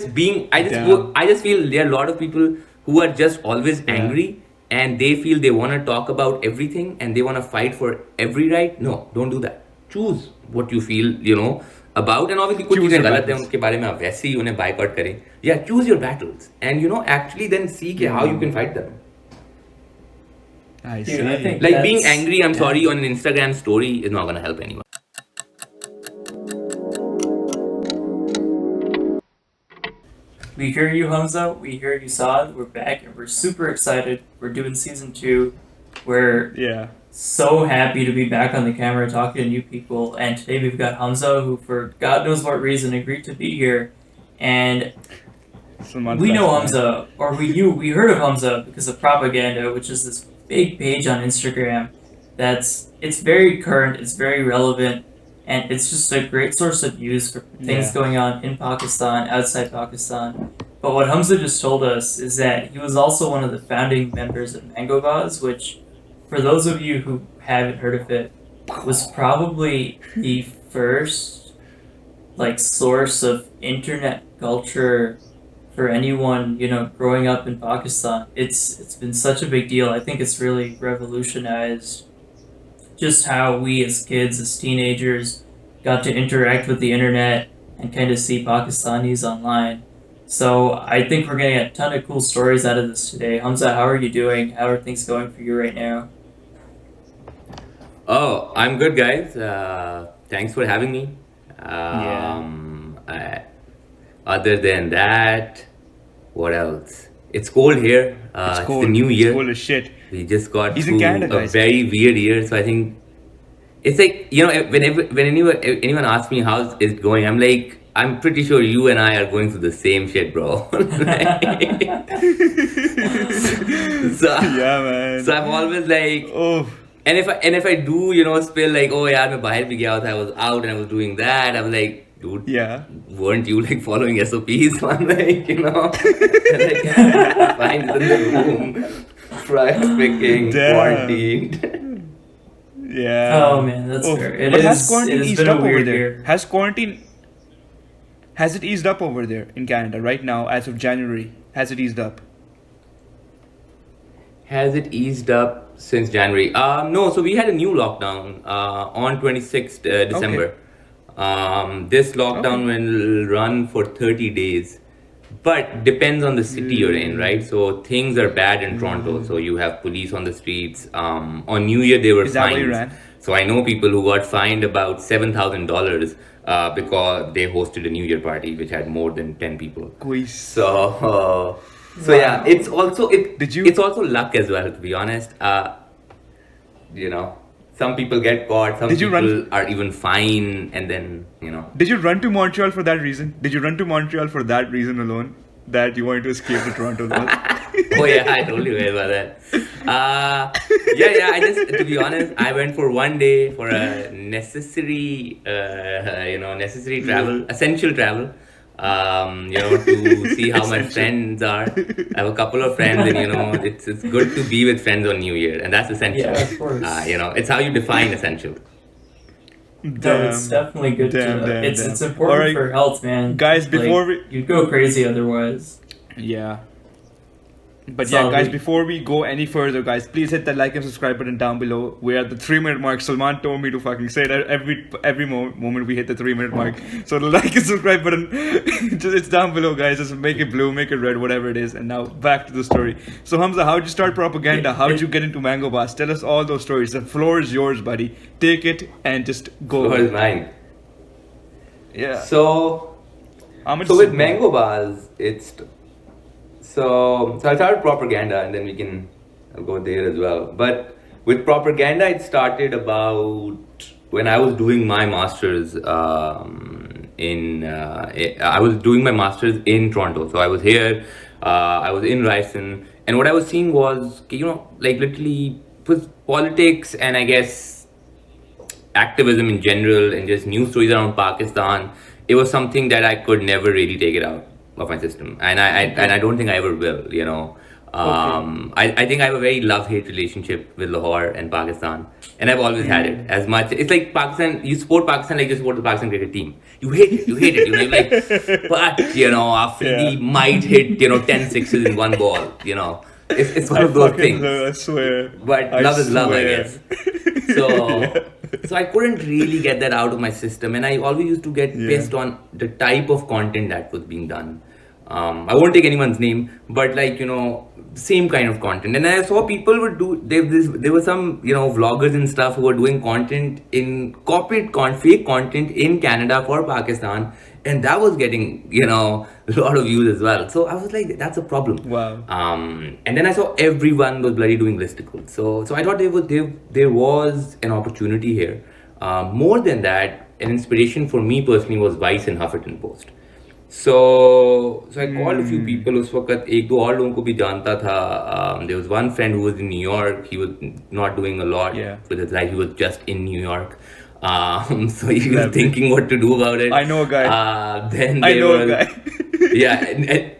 Damn. I just feel there are a lot of people who are just always Yeah. angry, and they feel they want to talk about everything and they want to fight for every right. No, don't do that. Choose what you feel, about. And obviously कुछ Choose चीजें your गलत हैं battles. उनके बारे में आप वैसे ही उन्हें बायकॉट करें. Yeah, choose your battles and actually then see Yeah, how you man. can fight them. I Dude, I see. think Like being that's angry, I'm sorry, Damn. on an Instagram story is not gonna help anyone. we hear you, Hamza. We hear you, Saad. We're back and we're super excited. We're doing season 2. We're Yeah. so happy to be back on the camera talking to new people. And today we've got Hamza, who for God knows what reason agreed to be here. And Salman's we best know man. Hamza, or we heard of Hamza because of ProperGaanda, which is this big page on Instagram. It's very current, it's very relevant, and it's just a great source of news for things Yeah. going on in Pakistan, outside Pakistan. But what Hamza just told us is that he was also one of the founding members of MangoBaaz, which, for those of you who haven't heard of it, was probably the first source of internet culture for anyone growing up in Pakistan. It's been such a big deal. I think it's really revolutionized just how we as kids, as teenagers, got to interact with the internet and kind of see Pakistanis online. So I think we're gonna get a ton of cool stories out of this today. Hamza, how are you doing? How are things going for you right now? Oh, I'm good, guys. Thanks for having me. Yeah. Other than that, what else? It's cold here. It's It's the cold. new It's year. cold as shit. We just got He's in through Canada, a guys. very weird year. So I think it's like, when anyone asks me how's it going, I'm like, I'm pretty sure you and I are going through the same shit, bro. so, Yeah, so man. I'm always like, Oh. and if I do, spill like, oh yeah, मैं बाहर भी गया था, I was out and I was doing that. I'm like, dude, Yeah. weren't you like following SOPs? So I'm like, like, fine, in the room, fried freaking Damn. quarantined. Yeah. Oh man, that's Oh, fair. It but has is. It quarantine has eased been a up over weird there? year. Has it eased up over there in Canada right now as of January? Has it eased up? Has it eased up since January? No, so we had a new lockdown on 26th December. This lockdown Okay. will run for 30 days, but depends on the city you're in, right? So things are bad in Toronto. So you have police on the streets. On New Year, there were Is that why you fines. ran? So I know people who got fined about $7,000 because they hosted a New Year party which had more than 10 people. Quiz. So yeah, Wow. Did you it's also luck as well, to be honest. Some people get caught, some did you run people are even fine, and then. did you run to Montreal for that reason? Did you run to Montreal for that reason alone? That you wanted to escape the Toronto laws? Oh yeah, I told you guys about that. Yeah. To be honest, I went for one day for a necessary travel, essential travel. To see how my Essential. friends are. I have a couple of friends, and it's good to be with friends on New Year, and that's essential. Yeah, of course. It's how you define essential. No, it's definitely good to. It's Damn. important Alright, for health, man. guys, before we You'd go crazy otherwise. yeah. But It's yeah, all guys, good. before we go any further, guys, please hit that like and subscribe button down below. We're at the 3 minute mark. Salman told me to fucking say that every moment we hit the 3 minute mark. So the like and subscribe button, it's down below, guys. Just make it blue, make it red, whatever it is. And now back to the story. So Hamza, how'd you start ProperGaanda? How'd you get into MangoBaaz? Tell us all those stories. The floor is yours, buddy. Take it and just go. What is mine? Yeah. So Ahmed So with Siddiqui. MangoBaaz, so I'll start with ProperGaanda and then I'll go there as well. But with ProperGaanda, it started about when I was doing my masters I was doing my masters in Toronto. So I was here, I was in Ryerson, and what I was seeing was, like literally was politics and I guess activism in general and just news stories around Pakistan. It was something that I could never really take it out of my system, and I don't think I ever will. I think I have a very love-hate relationship with Lahore and Pakistan, and I've always had it. As much, it's like Pakistan. You support Pakistan like you support the Pakistan cricket team. You hate it. You hate it. You're like, but Afridi might hit 10 sixes in one ball. It's one of those things. I swear. But love is love, I guess. So I couldn't really get that out of my system, and I always used to get pissed on the type of content that was being done. I won't take anyone's name, but same kind of content. And I saw people would do. There were some vloggers and stuff who were doing content in fake content in Canada for Pakistan, and that was getting a lot of views as well. So I was like, that's a problem. Wow. And then I saw everyone was bloody doing listicles. So I thought there was an opportunity here. More than that, an inspiration for me personally was Vice and Huffington Post. So I called a few people. उस वक्त एक दो और लोगों को भी जानता था. There was one friend who was in New York. He was not doing a lot with his life. He was just in New York. So he was thinking what to do about it. I know a guy. Then I know a guy. Yeah, and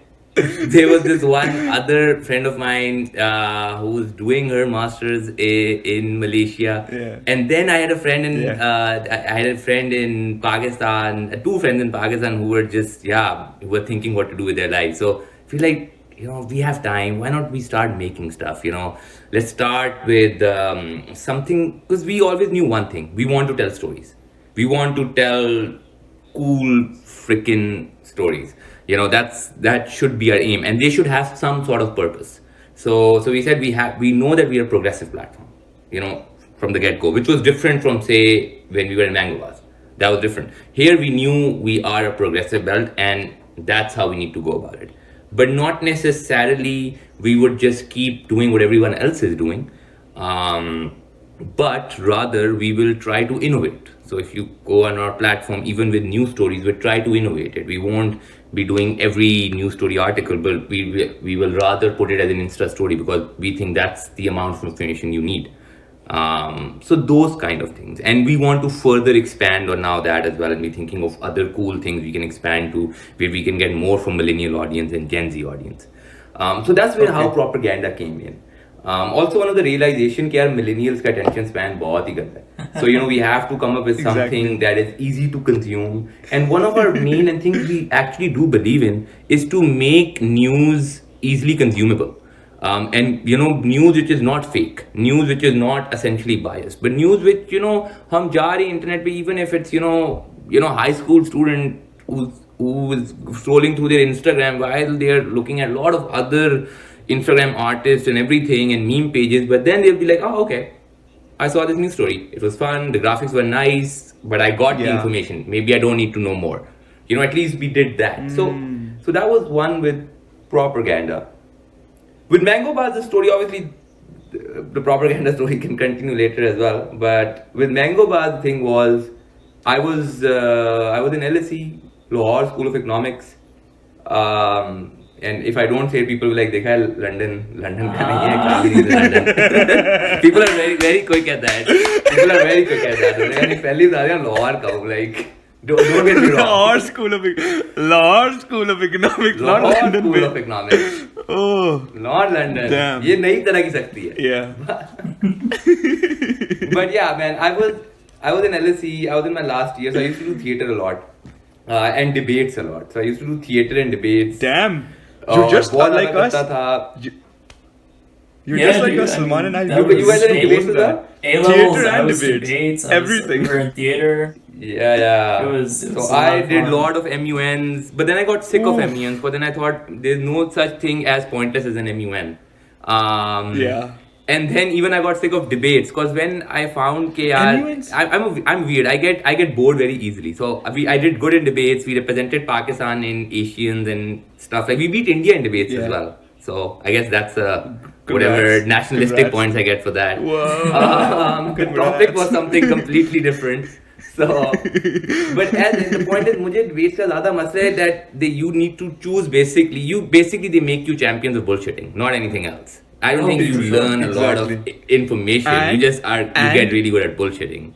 there was this one other friend of mine who was doing her masters in Malaysia, and then I had a friend in Pakistan, two friends in Pakistan who were just who were thinking what to do with their lives. So I feel like we have time. Why not we start making stuff? Let's start with something, because we always knew one thing: we want to tell stories. We want to tell cool freaking stories. That should be our aim, and they should have some sort of purpose. So we said we know that we are a progressive platform, from the get-go, which was different from, say, when we were in MangoBaaz. That was different. Here we knew we are a progressive belt, and that's how we need to go about it. But not necessarily we would just keep doing what everyone else is doing, but rather we will try to innovate. So if you go on our platform, even with news stories, we try to innovate it. We won't be doing every news story article, but we will rather put it as an Insta story, because we think that's the amount of information you need. So those kind of things. And we want to further expand on now that as well, and be thinking of other cool things we can expand to, where we can get more from millennial audience and Gen Z audience. So that's where how ProperGaanda came in. Also one of the realization that millennials ka attention span bahut hi ganda hai. So we have to come up with something that is easy to consume, and one of our main and things we actually do believe in is to make news easily consumable. And news which is not fake, news which is not essentially biased, but news which hum ja rahe internet pe, even if it's high school student who is scrolling through their Instagram while they are looking at a lot of other Instagram artists and everything and meme pages, but then they'll be like, oh, okay, I saw this news story. It was fun. The graphics were nice, but I got the information. Maybe I don't need to know more. At least we did that. So that was one with ProperGaanda. With MangoBaaz, the story, obviously, the ProperGaanda story can continue later as well. But with MangoBaaz, the thing was, I was in LSE, Lahore School of Economics. And if I don't say it, people will be like, "Dekha London ka nahi hai, kaam hi nahi hai London." People are very, very quick at that. And if pehli bata diya Lahore ka hu, like, don't get me wrong. Lahore School of Economics, not London. School of Economics. Oh, not London. Damn. ये नई तरह की सकती है. Yeah. But yeah, man, I was in LSE. I was in my last year, so I used to do theater a lot. And debates a lot. So I used to do theater and debates. Damn. You're just like us. You're just like us, Salman and I. You guys are in debates as well? A-levels, Theater I and was debates. everything. We were in theater. Yeah. It was so a I lot did a fun. lot of MUNs, but then I got sick of MUNs. But then I thought there's no such thing as pointless as an MUN. Yeah. And then even I got sick of debates, because when I found I'm weird. I get bored very easily. So I did good in debates. We represented Pakistan in Asians and stuff. Like we beat India in debates as well. So I guess that's whatever nationalistic points I get for that. Whoa. The topic was something completely different. So, but the point is, मुझे debates का ज़्यादा मसला है that you need to choose basically they make you champions of bullshitting, not anything else. I don't think you learn a lot of information. And- you get really good at bullshitting.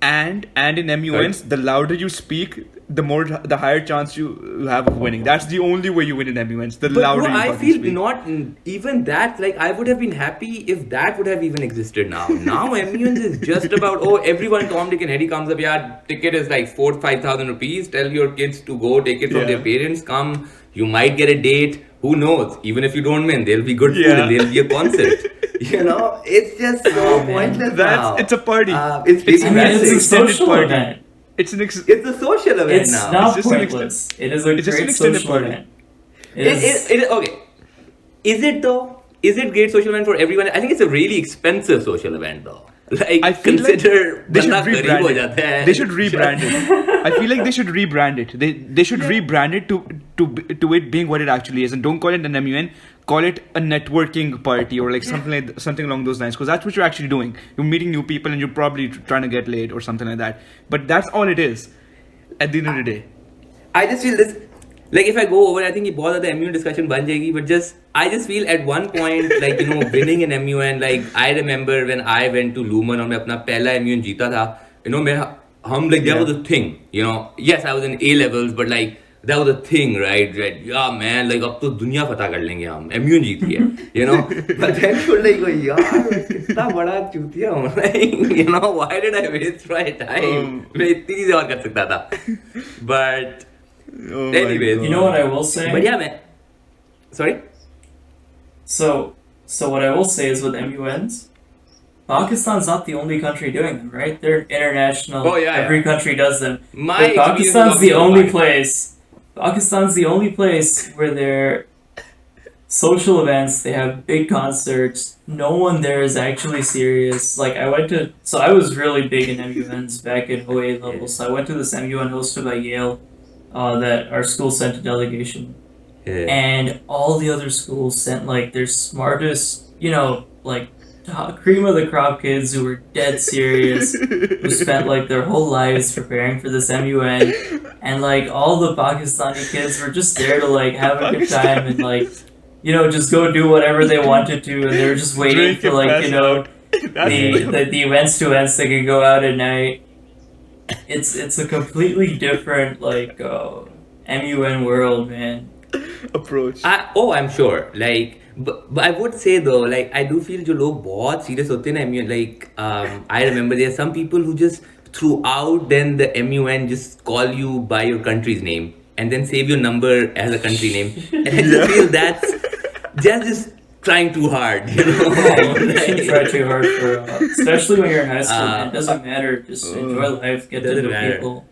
And in MUNs, the louder you speak, the higher chance you have of winning. That's the only way you win in MUNs. The But louder bro, you I fucking feel speak. not even that. Like, I would have been happy if that would have even existed now. Now MUNs is just about, oh, everyone, Tom, Dick and Harry comes up. Yeah, ticket is like 4,000-5,000 rupees. Tell your kids to go take it from their Yeah. parents. Come, you might get a date. Who knows? Even if you don't win, there'll be good food Yeah. and there'll be a concert. You know, it's just so Oh, man. pointless now. It's a party. It's It's- I mean, it's a extended social party. event. It's an It's a social event It's now. not just an pointless. It is a it's just an great extended social party. event. It is. Okay. Is it though? Is it great social event for everyone? I think it's a really expensive social event though. Like, I feel consider like they should बंदा गरीब हो जाता rebrand है. it. They should rebrand it. I feel like they should rebrand it. They should rebrand it to it being what it actually is, and don't call it an MUN. Call it a networking party or like something along those lines, because that's what you're actually doing. You're meeting new people and you're probably trying to get laid or something like that. But that's all it is. At the end of the day. I just feel this. Like, if I go over, I think ये बहुत ज़्यादा MUN discussion बन जाएगी. But I just feel at one point, like, you know, winning an MUN. Like, I remember when I went to Lumen और मैं अपना पहला MUN जीता था. You know, like, that was a thing. You know, yes, I was in A levels, but like, that was a thing, right? Yeah, man, like, अब तो दुनिया फता कर लेंगे हम. MUN जीत लिया. You know, but then you're like, oh, यार, मैं कितना बड़ा चूतिया हूँ. Like, you know, why did I waste my time? मैं इतनी चीजें और कर सकता था. But Oh my anyways, God. You know what I will say? but yeah, man. Sorry? So what I will say is with MUNs, Pakistan's not the only country doing them, right? They're international. Oh, yeah, Every yeah. country does them. My But experience Pakistan's of the being only Pakistan. place. Pakistan's the only place where they're social events. They have big concerts. No one there is actually serious. Like, I was really big in MUNs back in OA level. So I went to this MUN hosted by Yale, that our school sent a delegation. Yeah. And all the other schools sent like their smartest, like cream of the crop kids who were dead serious, who spent like their whole lives preparing for this MUN, and like all the Pakistani kids were just there to like have a good time and like, just go do whatever they wanted to, and they were just waiting Drink for and like pass out. the events they could go out at night. It's a completely different like MUN world, man. Approach. I'm sure. Like, but I would say though, like, I do feel जो लोग बहुत serious होते हैं ना MUN, like, I remember there are some people who just throughout then the MUN just call you by your country's name and then save your number as a country name, and I just feel that's just trying too hard, you know. You shouldn't try too hard for, especially when you're in high school. Man. It doesn't matter. Just enjoy life, get to doesn't know matter. people.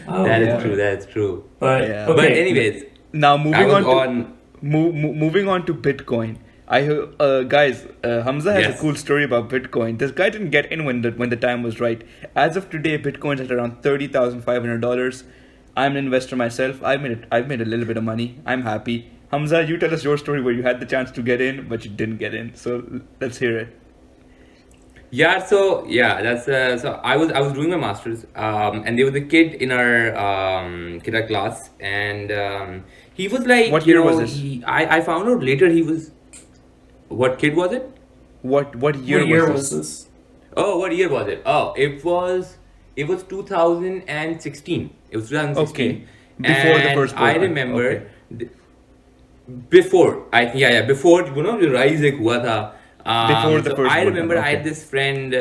Oh, That yeah. is true. That's true. But Yeah. okay. But anyways, Now I moving was on to moving on to Bitcoin. Guys, Hamza has Yes. a cool story about Bitcoin. This guy didn't get in when the time was right. As of today, Bitcoin's at around $30,500. I'm an investor myself. I've made a little bit of money. I'm happy. Hamza, you tell us your story where you had the chance to get in, but you didn't get in. So let's hear it. yeah. So yeah, that's so I was doing my masters, and there was a kid in our class, and he was like, What you year know, was this? I found out later he was. What kid was it? What year, what year was was this? this? Oh, what year was it? Oh, it was 2016. It was 2016. Okay. Before the And first I bull run. remember Okay. before before the rise एक हुआ था. Before the so first I bull remember run, I had okay. this friend.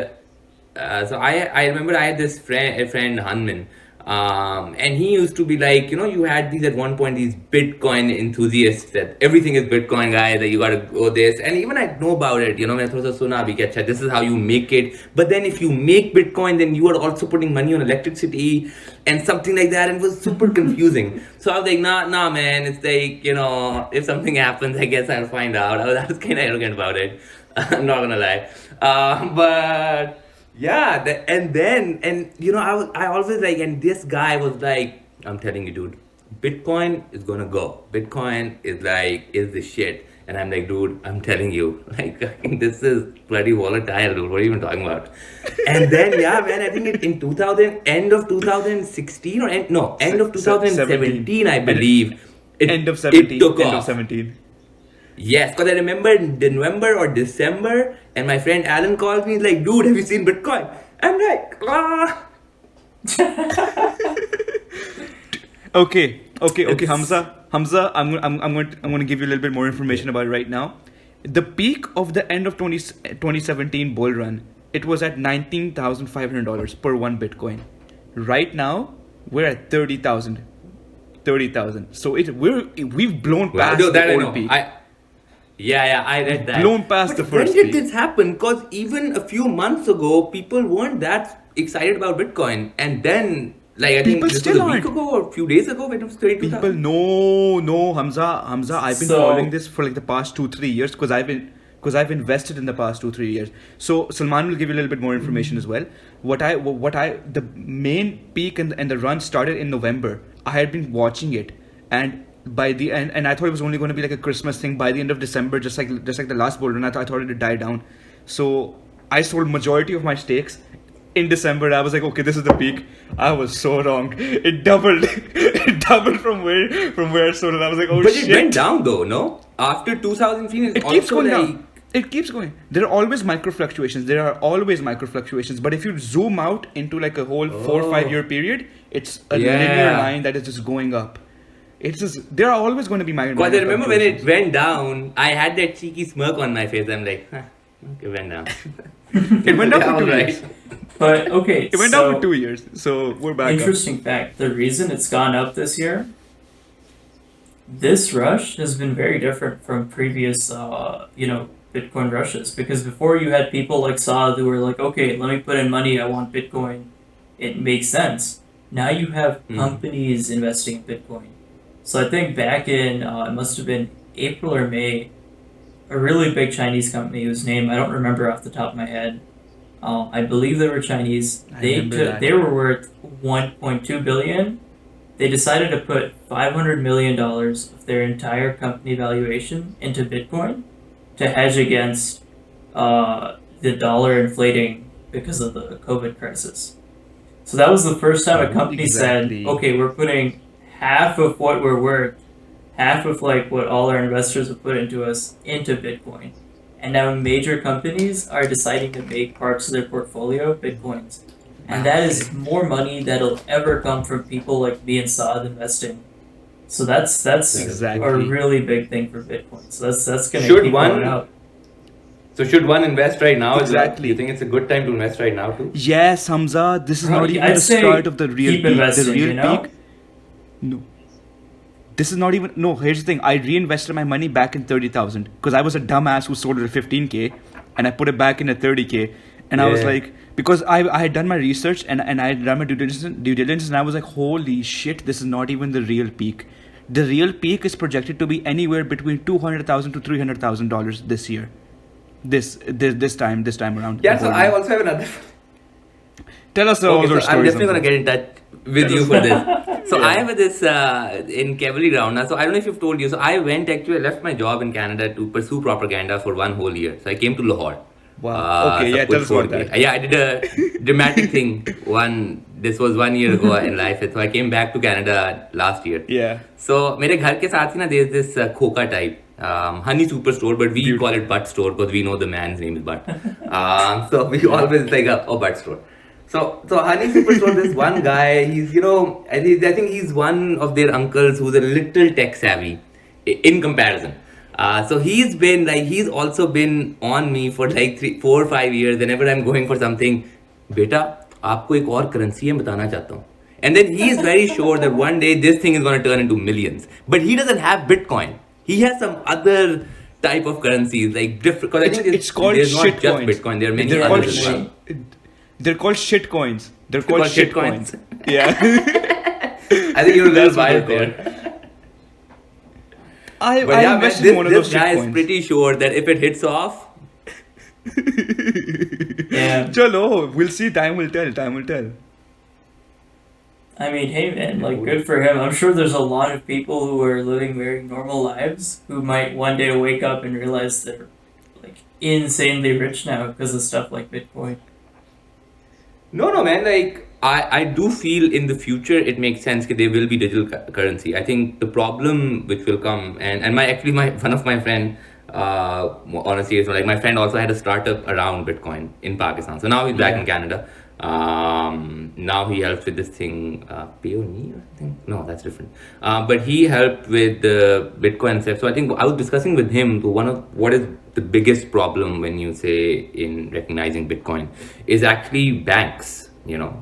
So I remember I had this friend Hanman. And he used to be like, you had these at one point, these Bitcoin enthusiasts that everything is Bitcoin, guys, that you gotta go this. And even I know about it, मैंने थोड़ा सा सुना भी कि अच्छा, this is how you make it. But then if you make Bitcoin, then you are also putting money on electricity and something like that. And it was super confusing. So I was like, nah, man, it's like, if something happens, I guess I'll find out. I was kind of arrogant about it. I'm not gonna lie. But yeah, I always like, and this guy was like, I'm telling you, dude, Bitcoin is gonna go. Bitcoin is the shit. And I'm like, dude, I'm telling you, like, this is bloody volatile, dude. What are you even talking about? And then, yeah, man, I think end of 2016 or end of 2017, I believe. End of 17. It took End off. of 17. Yes, because I remember in November or December, and my friend Alan called me, he's like, dude, have you seen Bitcoin? I'm like, Okay, It's Hamza. I'm going to give you a little bit more information about it right now. The peak of the end of 2017 bull run, it was at $19,500 per one Bitcoin. Right now, we're at 30,000. 30,000. So we've blown well, past no, that the I old know. peak. I read that. Blown past the But when first did peak. this happen? Because even a few months ago, people weren't that excited about Bitcoin, and then like I think People this was still a week aren't. ago or a few days ago when it was thirty-two People, thousand. no, Hamza. I've been following So this for like the past 2-3 years because I've invested in the past 2-3 years. So Salman will give you a little bit more information as well. The main peak and the run started in November. I had been watching it, and by the end, and I thought it was only going to be like a Christmas thing. By the end of December, just like the last bull run, I thought it would die down. So I sold majority of my stakes in December. I was like, okay, this is the peak. I was so wrong. It doubled. It doubled from where I sold it. I was like, oh But shit. it went down though, no? After 2015, it's It keeps also going like down. It keeps going. There are always micro fluctuations. But if you zoom out into like a whole 4 or 5 year period, it's a linear yeah. line that is just going up. It's just there are always going to be Because I remember when it fluctuations. went down, I had that cheeky smirk on my face. I'm like, huh, okay, it went down. It went down Yeah, for two alright. years. but okay, It went down so for 2 years. So we're back up. interesting fact. The reason it's gone up this year, this rush has been very different from previous Bitcoin rushes, because before you had people like Saad who were like, okay, let me put in money, I want Bitcoin. It makes sense. Now you have companies investing in Bitcoin. So I think back in it must have been April or May, a really big Chinese company whose name I don't remember off the top of my head. I believe they were Chinese. I They remember that. they were worth 1.2 billion. They decided to put $500 million of their entire company valuation into Bitcoin to hedge against the dollar inflating because of the COVID crisis. So that was the first time a company Exactly. said, okay, we're putting half of what we're worth, half of like what all our investors have put into us into Bitcoin. And now major companies are deciding to make parts of their portfolio Bitcoins. And that is more money that'll ever come from people like me and Saad investing. So that's Exactly. a really big thing for Bitcoin. So that's gonna Should keep one- going up. So should one invest right now? as well? Exactly. You think it's a good time to invest right now too? Yes, Hamza. This is not Probably, even I'd the say start of the real keep peak. investing, The real you know? peak. No. This is not even. No, here's the thing. I reinvested my money back in 30,000 because I was a dumbass who sold it at 15K, and I put it back in at 30K, and I was Yeah. like, because I had done my research and I had done my due diligence, and I was like, holy shit, this is not even the real peak. The real peak is projected to be anywhere between $200,000 to $300,000 this year. This time around. Yeah. So I also have another. Tell us all Okay, those so I'm stories. definitely gonna Hamza. get in touch with you for this. So I have this in Cavalry Ground now. So I don't know if you've told you. So I left my job in Canada to pursue propaganda for 1 whole year. So I came to Lahore. Wow. Okay, yeah, सब tell कुछ us about छोड़ के. that. Yeah, I did a dramatic thing. This was 1 year ago in life. So I came back to Canada last year. Yeah. So मेरे घर के साथ ही ना there's this खोका type honey superstore, but we Beautiful. call it butt store because we know the man's name is Butt. So we always like a butt store. So honey superstore, this one guy, he's I think he's one of their uncles who's a little tech savvy in comparison. So he's also been on me for like 3, 4, 5 years. Whenever I'm going for something, बेटा आपको एक और currency है बताना चाहता हूँ. And then he is very sure that one day this thing is going to turn into millions. But he doesn't have Bitcoin. He has some other type of currencies, like different. Because I think It's called there's not shit just coins. Bitcoin. There are many They're others called as well. They're called shit coins. They're called called shit shit coins. coins. Yeah. I think you're a little That's what biased they're there. I But yeah, man, invested in one of this those shit guy is coins. pretty sure that if it hits off, Yeah. Chalo, we'll see. Time will tell. Time will tell. I mean, hey man, like good for him. I'm sure there's a lot of people who are living very normal lives who might one day wake up and realize they're like insanely rich now because of stuff like Bitcoin. no, man. Like I do feel in the future it makes sense that there will be digital currency. I think the problem which will come and my one of my friend honestly is like my friend also had a startup around Bitcoin in Pakistan. So now he's back in Canada. Now he helps with this thing, Payoneer, I think. No, that's different. But he helped with the Bitcoin stuff. So I think I was discussing with him what is the biggest problem when you say in recognizing Bitcoin is actually banks.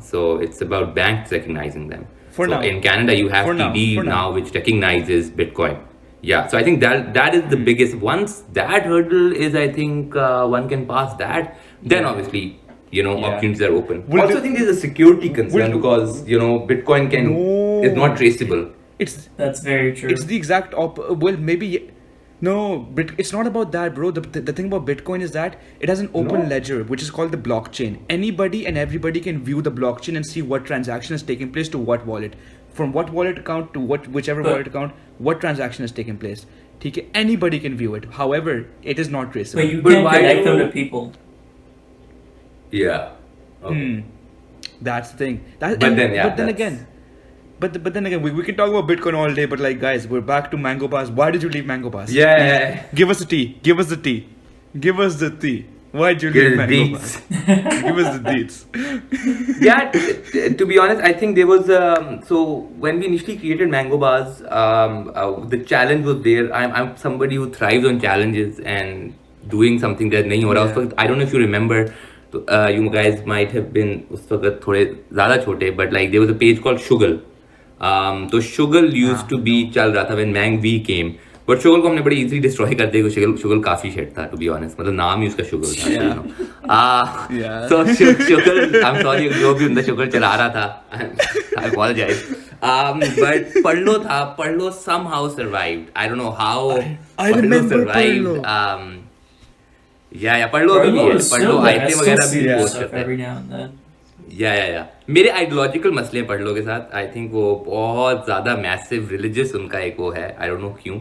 So it's about banks recognizing them. For so now. in Canada, you have For TD now. which recognizes Bitcoin. Yeah, so I think that is the biggest. Once that hurdle is, I think one can pass that, then obviously opportunities are open. Also, I think there's a security concern because Bitcoin is not traceable. That's very true. It's the exact well, maybe. No, but it's not about that, bro. The thing about Bitcoin is that it has an open ledger, which is called the blockchain. Anybody and everybody can view the blockchain and see what transaction is taking place to what wallet, from what wallet account to whichever wallet account, what transaction has taken place. Okay? Anybody can view it. However, it is not traceable. But you can't connect them to people. Yeah. Okay. That's the thing. But then again. But then again, we can talk about Bitcoin all day, but like, guys, we're back to MangoBaaz. Why did you leave MangoBaaz? Yeah. Give us the tea. Give us the tea. Give us the tea. Why did you leave MangoBaaz? Give us the deets. Yeah, to be honest, I think there was so when we initially created MangoBaaz, the challenge was there. I'm somebody who thrives on challenges and doing something that nahi ho raha. I don't know if you remember. You guys might have been उस वक्त थोड़े ज़्यादा छोटे, but like there was a page called Sugal. तो Sugal used to be चल रहा था when MangV came, but Sugal को हमने बड़ी easily destroy कर दिया क्योंकि Sugal काफी shit था, to be honest. मतलब नाम ही उसका Sugal था. So Sugal, I'm sorry जो भी उनका Sugal चला रहा था, I apologize. But Parlo somehow survived. I don't know how. I remember survived. Yeah, Parlo भी है. Parlo item वगैरह भी post करता है. Every now and then. Yeah. मेरे आइडियोलॉजिकल मसले हैं पढ़ लो के साथ. I think वो बहुत ज़्यादा massive religious उनका एक वो है. I don't know क्यों.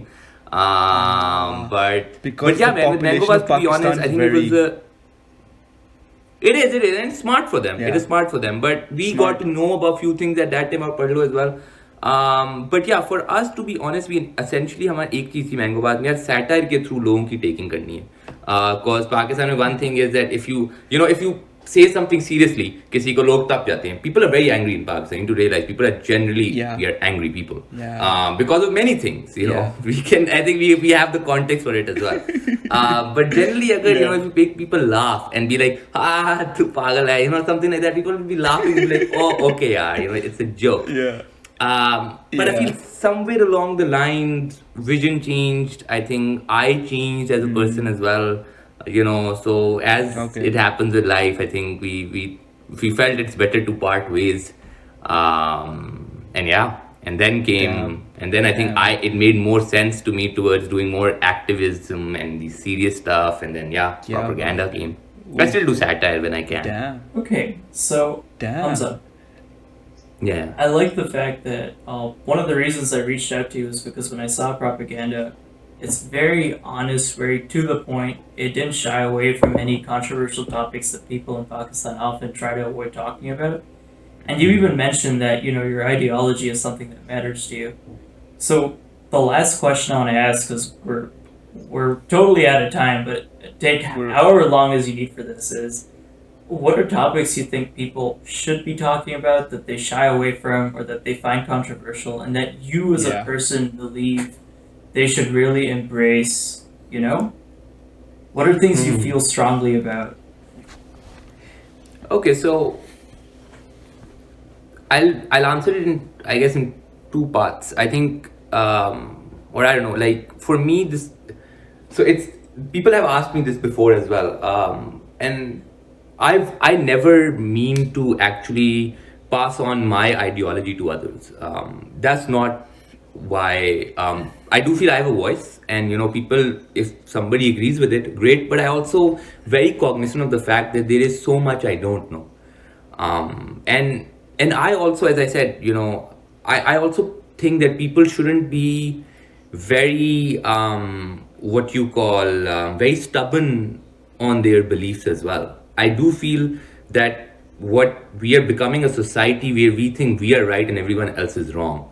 But yeah, man, with MangoBaaz, to be honest, I think it was it is, and it's smart for them. It is smart for them. But we got to know about few things at that time about Parlo as well. But yeah, for us, to be honest, we essentially हमारी एक चीज़ थी MangoBaaz में यार satire के through लोगों की taking करनी है. Because Pakistan में one thing is that if you say something seriously, किसी को लोग तप जाते हैं. People are very angry in Pakistan. You need to realize people are generally we are angry people. Because of many things. I think we have the context for it as well. But generally, if you make people laugh and be like, tu pagal hai, something like that, people will be laughing and be like, oh, okay, it's a joke. But I feel somewhere along the lines, vision changed. I think I changed as a person as well. So as it happens with life, I think we felt it's better to part ways. And then I think it made more sense to me towards doing more activism and the serious stuff. And then ProperGaanda came. I still do satire when I can. Okay, so Hamza. Yeah. I like the fact that one of the reasons I reached out to you is because when I saw ProperGaanda, it's very honest, very to the point. It didn't shy away from any controversial topics that people in Pakistan often try to avoid talking about. And you even mentioned that, your ideology is something that matters to you. So the last question I want to ask, because we're totally out of time, but take however long as you need for this, is what are topics you think people should be talking about that they shy away from or that they find controversial and that you as a person believe they should really embrace, What are things you feel strongly about? Okay, so I'll answer it in two parts. I think or I don't know, like for me it's people have asked me this before as well. And I never mean to actually pass on my ideology to others. That's not why. I do feel I have a voice, and people, if somebody agrees with it, great. But I also very cognizant of the fact that there is so much I don't know. And I also, as I said, I also think that people shouldn't be very what you call very stubborn on their beliefs as well. I do feel that what we are becoming a society where we think we are right and everyone else is wrong.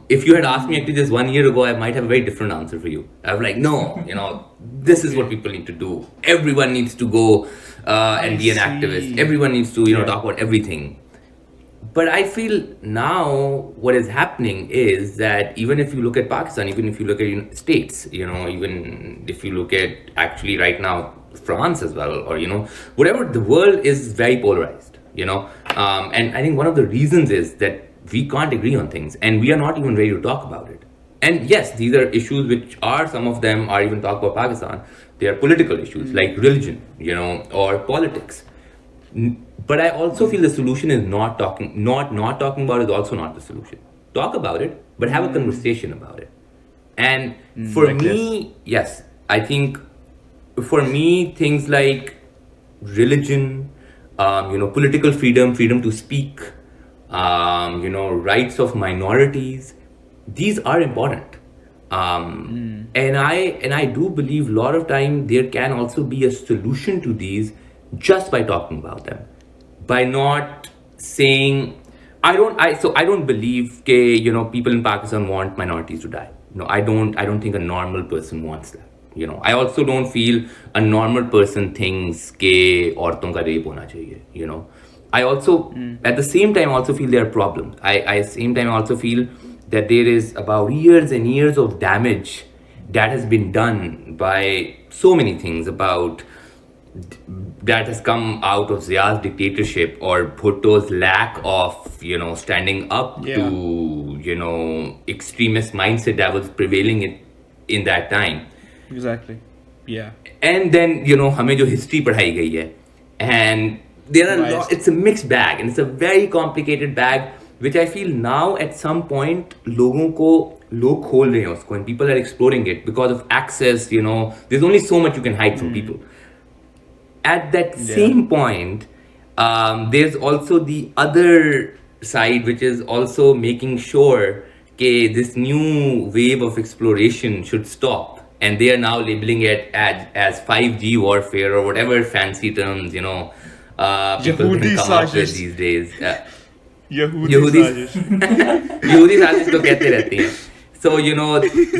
If you had asked me actually just 1 year ago, I might have a very different answer for you. I was like, no, this is what people need to do. Everyone needs to go and be an activist. Everyone needs to, talk about everything. But I feel now what is happening is that even if you look at Pakistan, even if you look at states, even if you look at actually right now France as well, or whatever, the world is very polarized. And I think one of the reasons is that we can't agree on things, and we are not even ready to talk about it. And yes, these are issues which are, some of them are even talk about Pakistan. They are political issues like religion, or politics. But I also feel the solution is not talking about it is also not the solution. Talk about it, but have a conversation about it. And for me, yes, I think for me, things like religion, political freedom to speak, rights of minorities, these are important. And I do believe a lot of time there can also be a solution to these just by talking about them, by not saying I don't believe that people in Pakistan want minorities to die. No, I don't think a normal person wants that. I also don't feel a normal person thinks that औरतों का rape होना चाहिए. I also at the same time also feel there are problems. I same time also feel that there is about years and years of damage that has been done by so many things that has come out of Zia's dictatorship or Bhutto's lack of standing up to extremist mindset that was prevailing in that time. Exactly. Yeah. And then हमें जो history पढ़ाई गई है, and there are it's a mixed bag, and it's a very complicated bag, which I feel now at some point लोग खोल रहे हैं उसको, and people are exploring it because of access. There's only so much you can hide from people. At that same point, there's also the other side, which is also making sure that this new wave of exploration should stop. And they are now labeling it as 5G warfare or whatever fancy terms, people can come up with these days. Yahudi sajish. Yahudi sajish तो कहते रहते हैं. So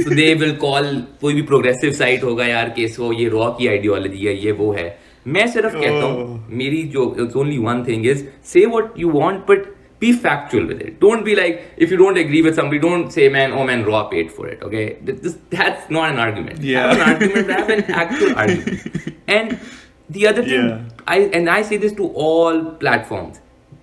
so they will call कोई भी progressive site होगा यार कि so ये raw की ideology है, ये वो है. मैं सिर्फ कहता हूँ, मेरी जो it's only one thing is say what you want, but be factual with it. Don't be like, if you don't agree with somebody, don't say, man, Raw paid for it, okay? That's not an argument. Have an argument, have an actual argument. And the other thing, I say this to all platforms,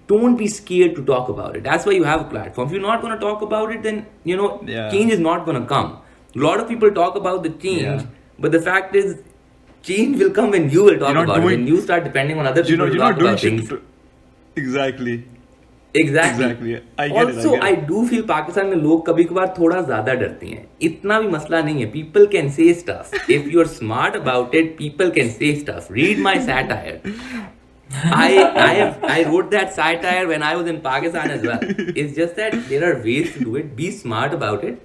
don't be scared to talk about it. That's why you have a platform. If you're not going to talk about it, then, change is not going to come. A lot of people talk about the change, but the fact is, change will come when you will talk about it. When you start depending on other people to talk about things. Exactly. I get it. I do feel Pakistan में लोग कभी-कभार थोड़ा ज़्यादा डरते हैं. इतना भी मसला नहीं है. People can say stuff. If you're smart about it, people can say stuff. Read my satire. I wrote that satire when I was in Pakistan as well. It's just that there are ways to do it. Be smart about it.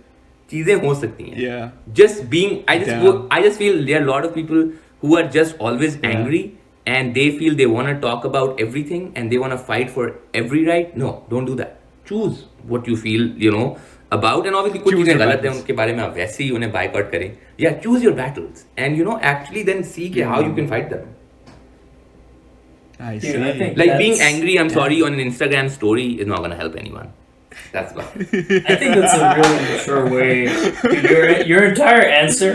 चीजें हो सकती हैं. Yeah. Just being, I just feel there are a lot of people who are just always angry. And they feel they want to talk about everything and they want to fight for every right. No, don't do that. Choose what you feel, about. And obviously, कुछ चीजें गलत हैं उनके बारे में आप वैसे ही उन्हें boycott करें. Yeah, choose your battles. And actually then see how you can fight them. I see. Like being angry, I'm sorry, on an Instagram story is not going to help anyone. That's why. I think that's a really mature way. Your entire answer,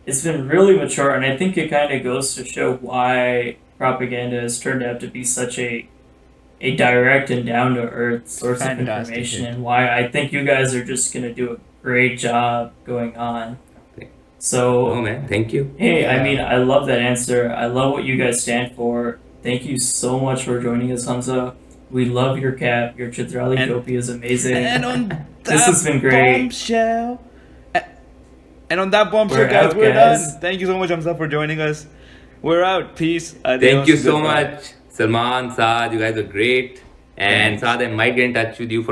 it's been really mature, and I think it kind of goes to show why ProperGaanda has turned out to be such a direct and down-to-earth source of information, and why I think you guys are just going to do a great job going on. So, oh man, thank you. Hey, I mean, I love that answer. I love what you guys stand for. Thank you so much for joining us, Hamza. We love your cap. Your Chitrali Gopi is amazing. And on this has been great. Bombshell. And on that bombshell, guys, we're done. Thank you so much, Hamza, for joining us. We're out. Peace. Adios. Thank you so much, Salman, Saad. You guys are great. And Saad, I might get in touch with you for